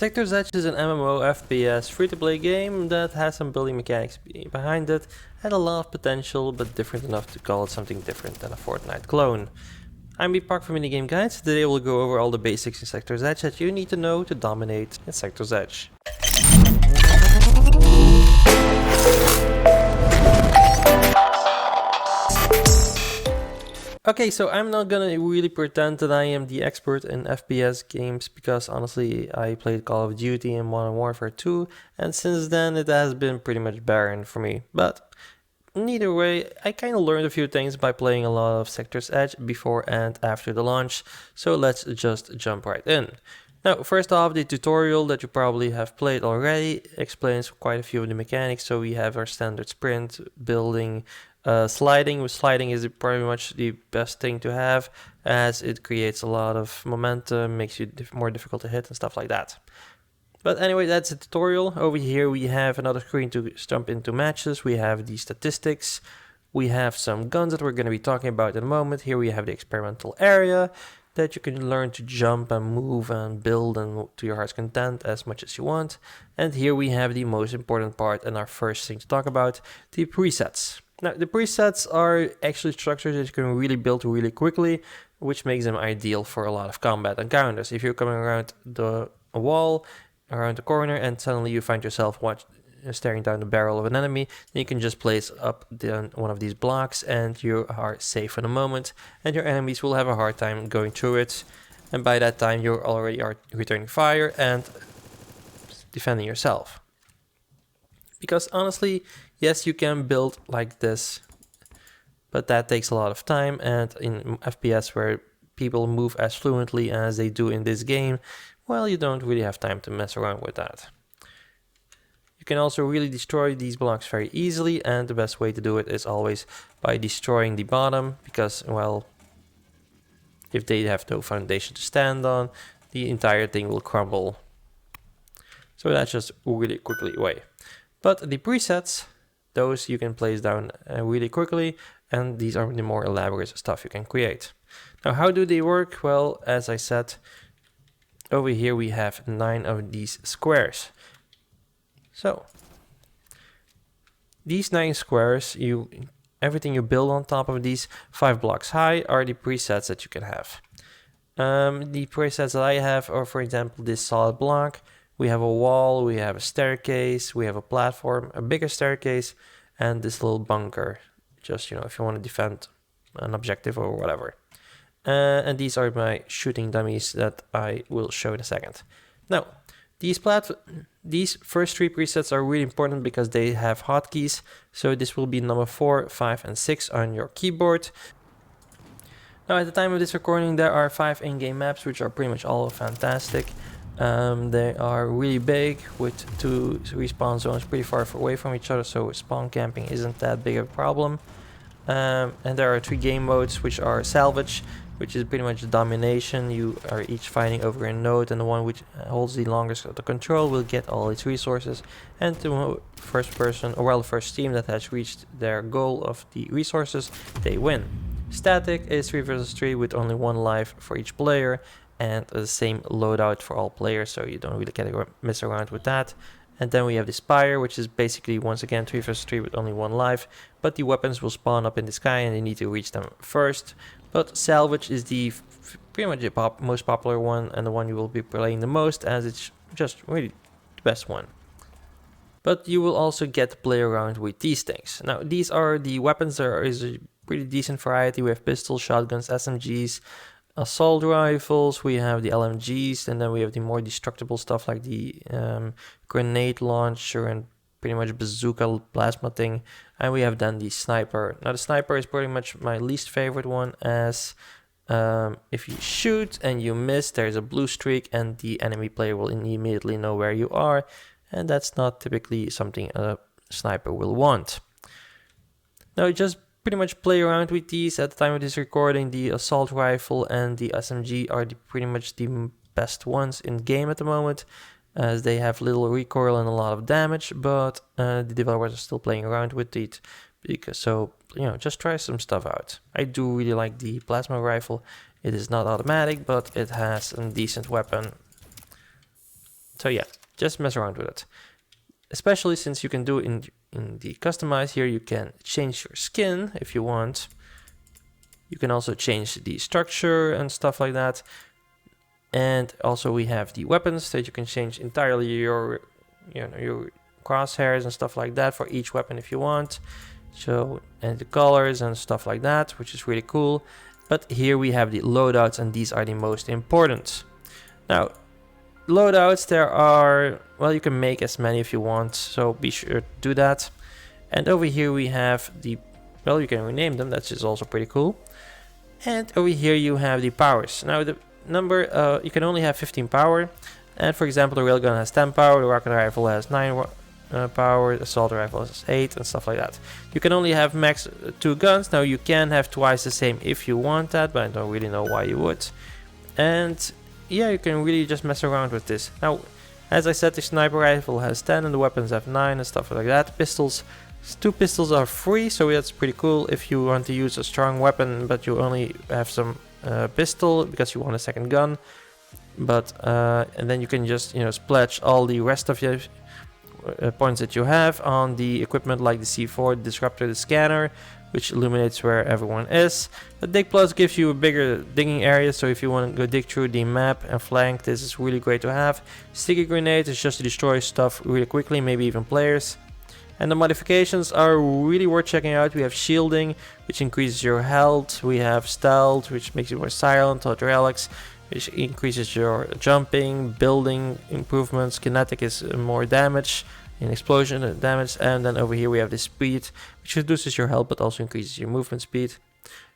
Sector's Edge is an MMO FPS free-to-play game that has some building mechanics behind it and a lot of potential, but different enough to call it something different than a Fortnite clone. I'm Epokk from Minigame Guides. Today we'll go over all the basics in Sector's Edge that you need to know to dominate in Sector's Edge. Okay, so I'm not gonna really pretend that I am the expert in FPS games because honestly I played Call of Duty and Modern Warfare 2 and since then it has been pretty much barren for me. But either way, I kind of learned a few things by playing a lot of Sector's Edge before and after the launch, so let's just jump right in. Now, first off, the tutorial that you probably have played already explains quite a few of the mechanics. So we have our standard sprint, building, sliding. With sliding is pretty much the best thing to have as it creates a lot of momentum, makes you more difficult to hit and stuff like that. But anyway, that's the tutorial. Over here we have another screen to jump into matches. We have the statistics. We have some guns that we're going to be talking about in a moment. Here we have the experimental area that you can learn to jump and move and build and to your heart's content as much as you want. And here we have the most important part and our first thing to talk about, the presets. Now, the presets are actually structures that you can really build really quickly, which makes them ideal for a lot of combat encounters. If you're coming around the wall, around the corner, and suddenly you find yourself staring down the barrel of an enemy, then you can just place up one of these blocks and you are safe in a moment, and your enemies will have a hard time going through it, and by that time you already are returning fire and defending yourself. Because honestly, yes, you can build like this, but that takes a lot of time, and in FPS where people move as fluently as they do in this game, well, you don't really have time to mess around with that. You can also really destroy these blocks very easily, and the best way to do it is always by destroying the bottom, because, well, if they have no foundation to stand on, the entire thing will crumble. So that's just a really quickly way. But the presets, those you can place down really quickly, and these are the more elaborate stuff you can create. Now, how do they work? Well, as I said, over here we have 9 of these squares. So, these 9 squares, everything you build on top of these 5 blocks high are the presets that you can have. The presets that I have are, for example, this solid block. We have a wall, we have a staircase, we have a platform, a bigger staircase, and this little bunker. Just, if you want to defend an objective or whatever. And these are my shooting dummies that I will show in a second. Now, these first 3 presets are really important because they have hotkeys. So this will be number 4, 5, and 6 on your keyboard. Now, at the time of this recording, there are 5 in-game maps, which are pretty much all fantastic. They are really big with 2 respawn zones pretty far away from each other, so spawn camping isn't that big of a problem. And there are 3 game modes, which are salvage, which is pretty much domination. You are each fighting over a node, and the one which holds the longest of the control will get all its resources. And the first person, or the first team that has reached their goal of the resources, they win. Static is 3 versus 3 with only 1 life for each player, and the same loadout for all players, so you don't really get to mess around with that. And then we have the Spire, which is basically, once again, 3 versus 3 with only 1 life, but the weapons will spawn up in the sky and you need to reach them first. But Salvage is pretty much the most popular one, and the one you will be playing the most, as it's just really the best one. But you will also get to play around with these things. Now, these are the weapons. There is a pretty decent variety. We have pistols, shotguns, SMGs, assault rifles, we have the LMGs, and then we have the more destructible stuff like the grenade launcher and pretty much bazooka plasma thing, and we have then the sniper. Now the sniper is pretty much my least favorite one, as if you shoot and you miss, there's a blue streak and the enemy player will immediately know where you are, and that's not typically something a sniper will want. Now just pretty much play around with these. At the time of this recording, the assault rifle and the SMG are pretty much the best ones in game at the moment, as they have little recoil and a lot of damage, but the developers are still playing around with it, so just try some stuff out. I do really like the plasma rifle. It is not automatic, but it has a decent weapon So yeah, just mess around with it. Especially since you can do in the customize here, you can change your skin if you want. You can also change the structure and stuff like that. And also we have the weapons that you can change entirely your crosshairs and stuff like that for each weapon if you want. So, and the colors and stuff like that, which is really cool. But here we have the loadouts, and these are the most important. Now, loadouts, there are, well, you can make as many if you want, so be sure to do that. And over here we have the, well, you can rename them, that's just also pretty cool. And over here you have the powers. Now the number, you can only have 15 power. And for example, the railgun has 10 power, the rocket rifle has 9 power, the assault rifle has 8 and stuff like that. You can only have max 2 guns. Now you can have twice the same if you want that, but I don't really know why you would. And yeah, you can really just mess around with this. Now, as I said, the sniper rifle has 10 and the weapons have 9 and stuff like that. Pistols, 2 pistols are free, so that's pretty cool if you want to use a strong weapon, but you only have some pistol because you want a second gun. But and then you can just splash all the rest of your points that you have on the equipment, like the C4, the disruptor, the scanner, which illuminates where everyone is. The dig plus gives you a bigger digging area, so if you want to go dig through the map and flank, this is really great to have. Sticky grenade is just to destroy stuff really quickly, maybe even players. And the modifications are really worth checking out. We have shielding, which increases your health. We have stealth, which makes you more silent. Hydraulics, which increases your jumping. Building improvements. Kinetic is more damage in explosion damage. And then over here we have the speed, which reduces your health but also increases your movement speed.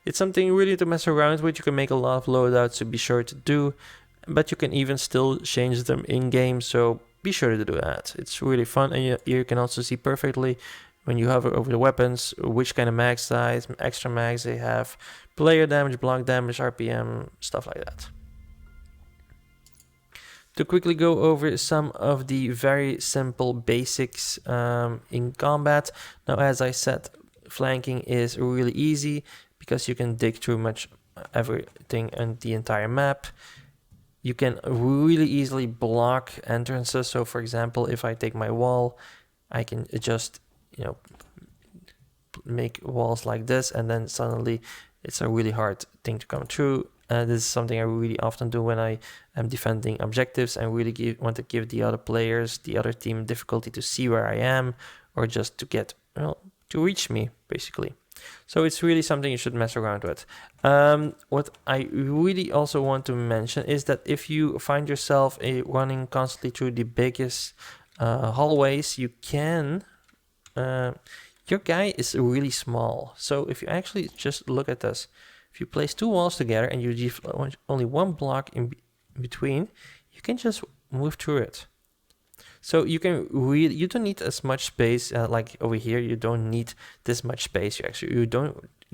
It's something really to mess around with. You can make a lot of loadouts, so be sure to do. But you can even still change them in game, so be sure to do that. It's really fun, and you can also see perfectly when you hover over the weapons which kind of mag size, extra mags they have, player damage, block damage, RPM, stuff like that. To quickly go over some of the very simple basics in combat. Now, as I said, flanking is really easy because you can dig through much everything and the entire map. You can really easily block entrances. So for example, if I take my wall, I can just, make walls like this, and then suddenly it's a really hard thing to come through. This is something I really often do when I am defending objectives and really want to give the other players, the other team, difficulty to see where I am, or just to get, to reach me, basically. So it's really something you should mess around with. What I really also want to mention is that if you find yourself running constantly through the biggest hallways, you can... your guy is really small. So if you actually just look at this, if you place 2 walls together and you leave only 1 block in between, you can just move through it. So you can really, you don't need as much space like over here. You don't need this much space. You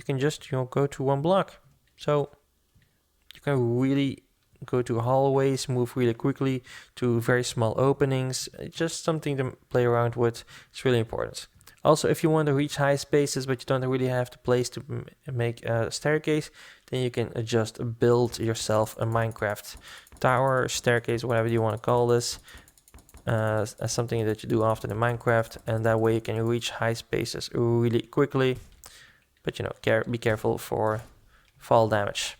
can just go to 1 block. So you can really go to hallways, move really quickly to very small openings. It's just something to play around with. It's really important. Also, if you want to reach high spaces but you don't really have the place to make a staircase, then you can just build yourself a Minecraft tower, staircase, whatever you want to call this. As something that you do often in Minecraft, and that way you can reach high spaces really quickly. But be careful for fall damage.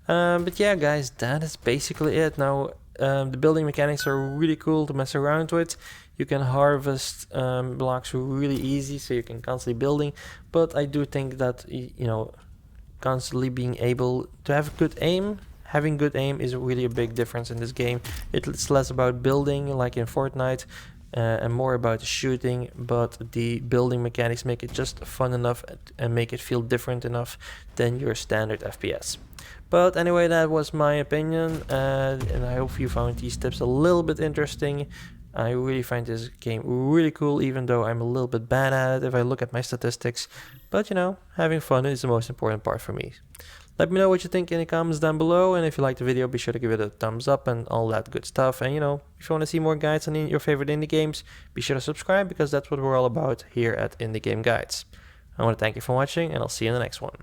But yeah, guys, that is basically it. Now, the building mechanics are really cool to mess around with. You can harvest blocks really easy, so you can constantly building. But I do think that constantly being able to have good aim. Having good aim is really a big difference in this game. It's less about building like in Fortnite and more about shooting, but the building mechanics make it just fun enough and make it feel different enough than your standard FPS. But anyway, that was my opinion, and I hope you found these tips a little bit interesting. I really find this game really cool, even though I'm a little bit bad at it if I look at my statistics. But having fun is the most important part for me. Let me know what you think in the comments down below, and if you liked the video, be sure to give it a thumbs up and all that good stuff. And if you want to see more guides on your favorite indie games, be sure to subscribe, because that's what we're all about here at Indie Game Guides. I want to thank you for watching, and I'll see you in the next one.